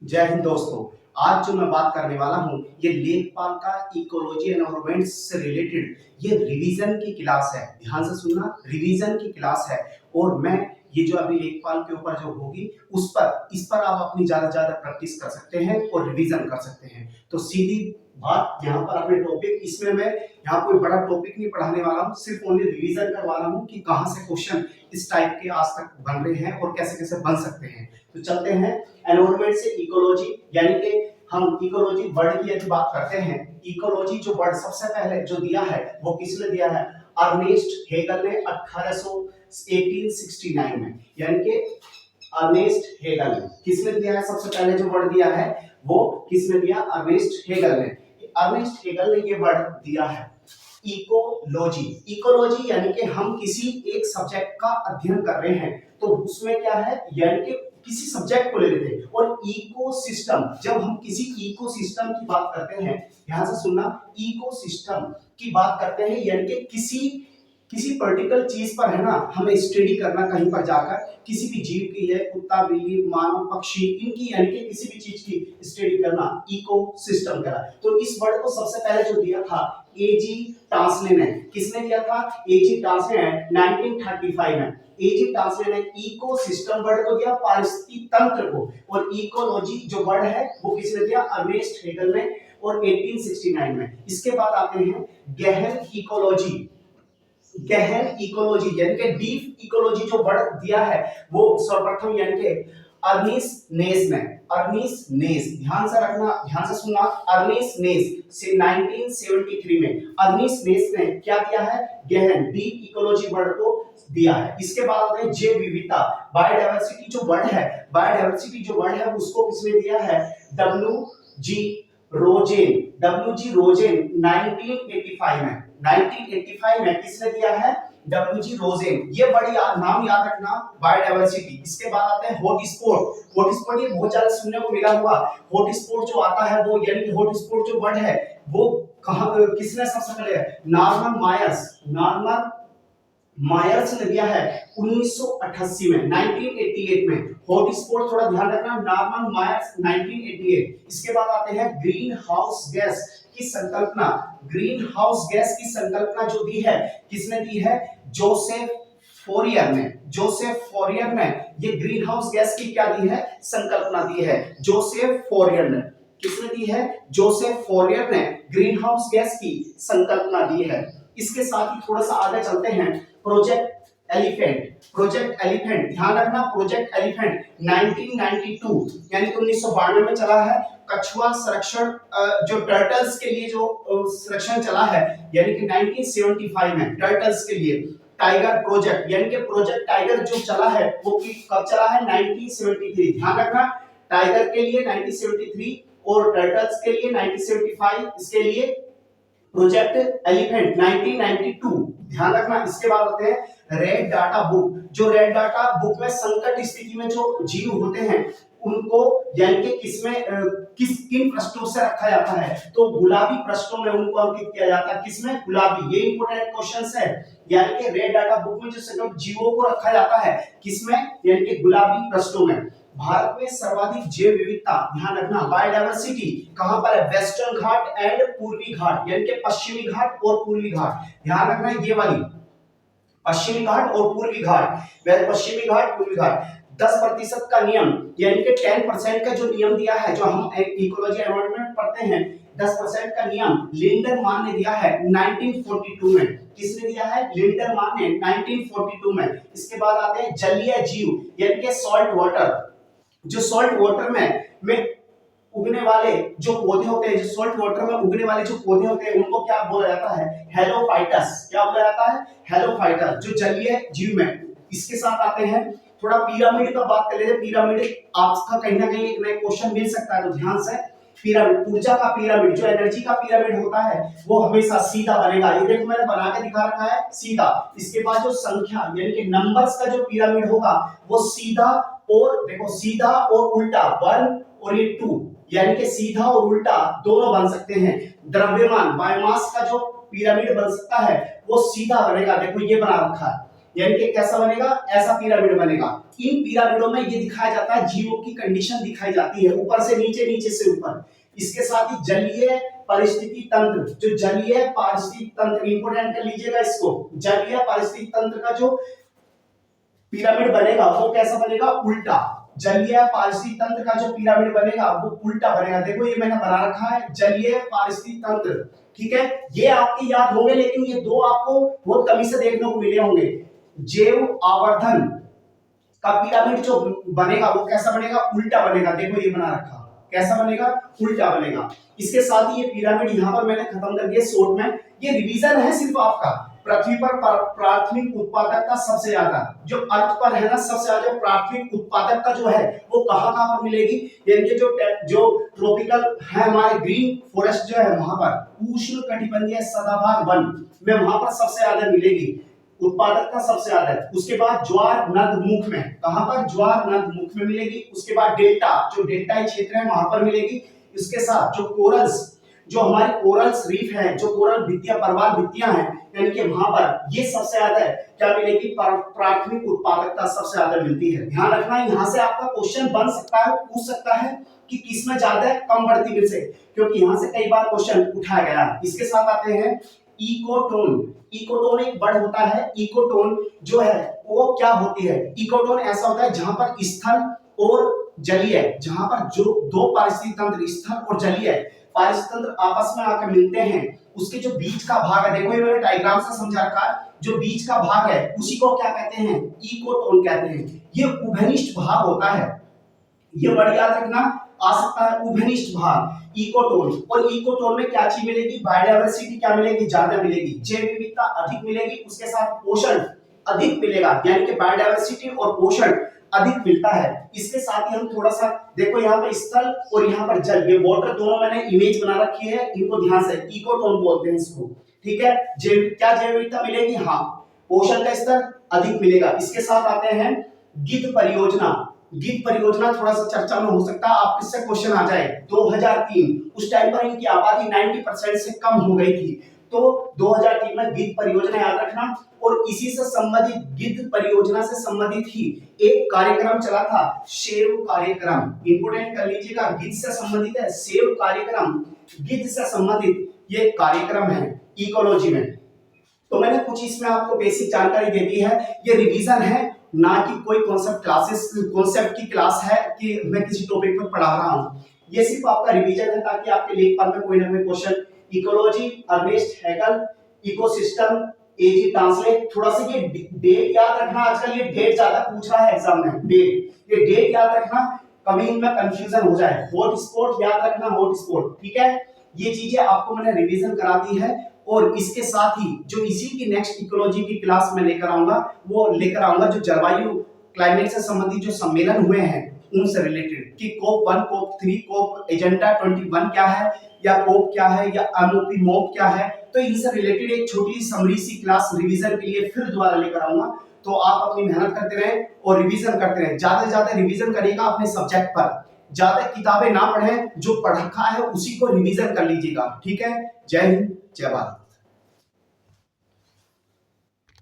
जय हिंद दोस्तों। आज जो मैं बात करने वाला हूँ ये लेखपाल का इकोलॉजी एनवायरनमेंट से रिलेटेड ये रिवीजन की क्लास है। ध्यान से सुनना, रिवीजन की क्लास है। और मैं ये जो अभी लेखपाल के ऊपर जो होगी इस पर आप अपनी ज्यादा से ज्यादा प्रैक्टिस कर सकते हैं और रिवीजन कर सकते हैं। तो सीधी बात यहाँ पर अपने टॉपिक, इसमें मैं यहाँ कोई बड़ा टॉपिक नहीं पढ़ाने वाला हूँ, सिर्फ ओनली रिवीजन करवा रहा हूँ कि कहाँ से क्वेश्चन इस टाइप के आज तक बन रहे हैं और कैसे कैसे बन सकते हैं। तो चलते हैं एनवायरनमेंट से इकोलॉजी, यानी कि हम इकोलॉजी वर्ड की यदि बात करते हैं, इकोलॉजी जो वर्ड सबसे पहले जो दिया है वो किसने दिया है? अर्नेस्ट हेगल ने 1869 में, यानी कि अर्नेस्ट हेगल ने किसने दिया है? सबसे पहले जो वर्ड दिया है वो किसने दिया? अर्नेस्ट हेगल ने। अर्नेस्ट हेगल ने ये वर्ड दिया है इकोलॉजी। इकोलॉजी यानी कि हम किसी एक सब्जेक्ट का अध्ययन कर रहे हैं तो उसमें क्या है, यानी कि किसी सब्जेक्ट को ले लेते हैं। और इकोसिस्टम, जब हम किसी इकोसिस्टम की बात करते हैं, ध्यान से सुनना, इकोसिस्टम की बात करते हैं यानी कि किसी पर्टिकुलर चीज पर है ना, हमें स्टडी करना कहीं पर जाकर, किसी भी जीव की है, कुत्ता बिल्ली मानव पक्षी, इनकी यानी कि किसी भी चीज की स्टडी करना इकोसिस्टम करा। तो इस वर्ड को सबसे पहले जो दिया था एजी टास्ले ने, किसने दिया था? एजी टास्ले ने 1935 में। एजी टास्ले ने इकोसिस्टम वर्ड को दिया, पारिस्थितिकी तंत्र को। और इकोलॉजी जो वर्ड है वो किसने दिया? अर्नेस्ट हेगल ने, और 1869 में। इसके बाद आते हैं गहन इकोलॉजी। गहन इकोलॉजी यानी कि डीप इकोलॉजी जो वर्ड दिया है वो सर्वप्रथम यानी कि अर्निस्ट नेस ने, अर्निस्ट नेस, ध्यान से रखना, ध्यान से सुनना, अर्निस्ट नेस से 1973 में अर्निस्ट नेस ने क्या दिया है? गहन डीप इकोलॉजी वर्ड को दिया है। इसके बाद आते हैं जैव विविधता, बायोडायवर्सिटी जो वर्ड है, बायोडायवर्सिटी जो वर्ड है उसको किसने दिया है? W G Rosen, W G Rosen 1985 में, 1985 में किसने दिया है? W G Rosen. ये बड़ी नाम याद रखना, बायोडायवर्सिटी। इसके बाद आते हैं हॉटस्पॉट। हॉटस्पॉट ये बहुत ज्यादा सुनने को मिला हुआ। हॉटस्पॉट जो आता है वो, यानी कि हॉटस्पॉट जो वर्ड है वो कहां, किसने सबसे पहले? नॉर्मन मायर्स, नॉर्मन मायर्स ने दिया है 1988 में, 1988 में। हॉटस्पॉट थोड़ा ध्यान रखना, नॉर्मन मायर्स 1988। इसके बाद आते हैं ग्रीन हाउस गैस की संकल्पना। ग्रीन हाउस गैस की संकल्पना जो दी है किसने दी है? जोसेफ फोरियर ने। जोसेफ फोरियर ने ये ग्रीन हाउस गैस की क्या दी है? संकल्पना दी है। जोसेफ फोरियर ने, किसने दी है? जोसेफ फोरियर ने ग्रीन हाउस गैस की संकल्पना दी है। इसके साथ ही थोड़ा सा आगे चलते हैं, प्रोजेक्ट एलिफेंट। प्रोजेक्ट एलिफेंट ध्यान रखना, प्रोजेक्ट एलिफेंट 1992 यानी कि 1992 में चला है। कछुआ संरक्षण जो टर्टल्स के लिए जो संरक्षण चला है, यानी कि 1975 में टर्टल्स के लिए टाइगर प्रोजेक्ट, यानी कि प्रोजेक्ट टाइगर जो चला है वो कब चला है? 1973। ध्यान रखना, टाइगर के लिए 1973 और टर्टल्स के लिए 1975, इसके लिए प्रोजेक्ट एलिफेंट 1992। ध्यान रखना। इसके बाद होते हैं रेड डाटा बुक। जो रेड डाटा बुक में संकट स्थिति में जो जीव होते हैं उनको, यानी कि किन पृष्ठों से रखा जाता है? तो गुलाबी पृष्ठों में उनको अंकित किया जाता है। किसमें? गुलाबी। ये इंपोर्टेंट क्वेश्चन है, यानी कि रेड डाटा बुक में जो संकट जीवों को रखा जाता है किसमें? यानी कि गुलाबी पृष्ठों में। भारत में सर्वाधिक जैव विविधता, ध्यान रखना, बायोडायवर्सिटी कहां पर है? वेस्टर्न घाट एंड पूर्वी घाट, यानी कि पश्चिमी घाट और पूर्वी घाट। ध्यान रखना ये वाली, पश्चिमी घाट और पूर्वी घाट, पश्चिमी घाट पूर्वी घाट। 10% का नियम, यानी कि 10% का जो नियम दिया है, जो हम इकोलॉजी एनवायरनमेंट पढ़ते हैं, 10% का नियम लिंडरमान ने दिया है 1942 में। किसने दिया है? लिंडरमान ने 1942 में। इसके बाद आते हैं जलीय जीव, यानी कि सॉल्ट वाटर। जो सॉल्ट वाटर में उगने वाले जो पौधे होते हैं, जो सॉल्ट वाटर में उगने वाले जो पौधे होते हैं उनको क्या बोला जाता है? हेलोफाइटस। क्या बोला जाता है? हेलोफाइटस, जो जलीय जीव में। इसके साथ आते हैं थोड़ा पिरामिड का बात कर लेते हैं। पिरामिड आपका कहीं ना कहीं एक नया क्वेश्चन मिल सकता है, तो ध्यान से। पिरामिड, ऊर्जा का पिरामिड, जो एनर्जी का पिरामिड होता है वो हमेशा सीधा बनेगा। ये देखो मैंने बना के दिखा रखा है, सीधा। इसके बाद जो संख्या यानी कि नंबर्स का जो पिरामिड होगा वो सीधा, और देखो सीधा और उल्टा, 1 और ये 2, यानी कि सीधा और उल्टा दोनों बन सकते हैं। द्रव्यमान, बायोमास का जो पिरामिड बन सकता है वो सीधा बनेगा, देखो ये बना रखा है। यानी कि कैसा बनेगा, ऐसा पिरामिड बनेगा। इन पिरामिडों में ये दिखाया जाता है, जीवों की कंडीशन दिखाई जाती है, ऊपर से नीचे, नीचे से ऊपर। इसके साथ ही जलीय पारिस्थितिकी तंत्र, जो जलीय पारिस्थितिकी तंत्र, इंपोर्टेंट कर लीजिएगा इसको, जलीय पारिस्थितिकी तंत्र का जो पिरामिड बनेगा वो कैसा बनेगा, उल्टा। जलीय पारिस्थितिकी तंत्र का जो पिरामिड बनेगा वो उल्टा बनेगा। देखो ये मैंने बना रखा है, जलीय पारिस्थितिकी तंत्र, ठीक है। ये आपके याद होंगे, लेकिन ये दो आपको बहुत कमी से देखने को मिले होंगे। जैव आवर्धन का पिरामिड जो बनेगा वो कैसा बनेगा, उल्टा बनेगा। देखो ये बना रखा, कैसा बनेगा, उल्टा बनेगा। इसके साथ ही ये पिरामिड यहां पर मैंने खत्म कर दिया शॉर्ट में। ये रिवीजन है सिर्फ आपका। पृथ्वी पर प्राथमिक उत्पादकता सबसे ज्यादा, जो अर्थ पर है ना सबसे ज्यादा प्राथमिक उत्पादकता जो है वो कहां पर मिलेगी, यानी कि जो ट्रॉपिकल है हमारे ग्रीन फॉरेस्ट जो है वहां पर, उष्ण कटिबंधीय सदाबहार वन में वहां पर सबसे ज्यादा मिलेगी, उत्पादकता सबसे ज्यादा है। उसके बाद ज्वार नद मुख में, कहां पर, ज्वार नद मुख में मिलेगी। उसके बाद डेल्टा, जो डेल्टाई क्षेत्र है वहां पर मिलेगी। इसके साथ जो कोरल्स, जो हमारे कोरल्स रीफ है, जो कोरल भित्तियां, परवाल भित्तियां हैं, यानी कि वहां पर ये सबसे ज्यादा है क्या मिलेगी, प्राथमिक उत्पादकता सबसे ज्यादा मिलती है। ध्यान रखना, यहां से आपका क्वेश्चन बन सकता है, पूछ सकता है कि किसमें ज्यादा है, कम बढ़ती मिल से, क्योंकि यहां से कई बार क्वेश्चन उठाया गया है। इसके साथ आते हैं इकोटोन। इकोटोन एक वर्ड होता है। इकोटोन जो है वो क्या होती है, इकोटोन ऐसा होता है जहां पर स्थल और जलीय, जहां पर जो दो पारिस्थितिक तंत्र, स्थल और जलीय पारिस्थितिक तंत्र आपस में आकर मिलते हैं, उसके जो बीच का भाग है, देखो ये मैंने डायग्राम से समझा रखा है, जो बीच का भाग है उसी को क्या कहते हैं, इकोटोन कहते हैं। ये उभयनिष्ठ भाग होता है, ये वर्ड याद रखना आ सकता है, उभयनिष्ठ भाग, इकोटोन। और इकोटोन में क्या चीज मिलेगी, बायोडायवर्सिटी क्या मिलेगी, ज्यादा मिलेगी, जैव विविधता अधिक मिलेगी, उसके साथ पोषण अधिक मिलेगा, यानी कि बायोडायवर्सिटी और पोषण अधिक मिलता है। इसके साथ ही हम थोड़ा सा देखो, यहाँ पर स्थल और यहाँ पर जल, ये वाटर दोनों मैंने इमेज बना रखी है, इनको ध्यान से, इकोटोन बोलते हैं इसको, ठीक है। क्या जैव विविधता मिलेगी, हाँ, पोषण का स्तर अधिक मिलेगा। इसके साथ आते हैं गिद्ध परियोजना। गिद्ध परियोजना थोड़ा सा चर्चा में हो सकता है, आप किससे क्वेश्चन आ जाए, 2003 उस टाइम पर इनकी आबादी 90% से कम हो गई थी, तो 2003 में गिद्ध परियोजना याद रखना। और इसी से संबंधित, गिद्ध परियोजना से संबंधित ही एक कार्यक्रम चला था, सेव कार्यक्रम, इंपोर्टेंट कर लीजिएगा, गिद्ध से संबंधित है सेव कार्यक्रम, गिद्ध से संबंधित ये कार्यक्रम है इकोलॉजी में। तो मैंने कुछ इसमें आपको बेसिक जानकारी दे दी है, ये रिवीजन है, ना कि कोई कॉन्सेप्ट की क्लास है कि मैं किसी टॉपिक पर पढ़ा रहा हूं। ये सिर्फ आपका रिवीजन है, ताकि आपके लेखपाल में कोई ना कोई question, ecology, Ernest Haeckel, ecosystem, एजी ट्रांसलेट, थोड़ा सा ये डेट याद रखना, आजकल ये डेट ज्यादा पूछ रहा है एग्जाम में, डेट, ये डेट याद रखना, कभी इनमें कंफ्यूजन हो जाए। हॉट स्पॉट याद रखना, हॉट स्पॉट, ठीक है। ये चीजें आपको मैंने रिवीजन करा दी है। और इसके साथ ही जो इसी की नेक्स्ट इकोलॉजी की क्लास में लेकर आऊंगा, वो लेकर आऊंगा जो जलवायु क्लाइमेट से संबंधित जो सम्मेलन हुए हैं उनसे रिलेटेड, कि कोप 1, कोप 3, कोप एजेंडा 21 क्या है, या कोप क्या है, या एमओपी मोप क्या है, तो इनसे रिलेटेड एक छोटी समरी सी क्लास रिवीजन के लिए फिर दोबारा लेकर आऊंगा। तो आप अपनी मेहनत करते रहें और रिवीजन करते रहें, ज्यादा से ज्यादा रिवीजन करिएगा अपने सब्जेक्ट पर, ज्यादा किताबें ना पढ़ें, जो पढ़ रखा है उसी को रिवीजन कर लीजिएगा, ठीक है। जय हिंद, जय भारत।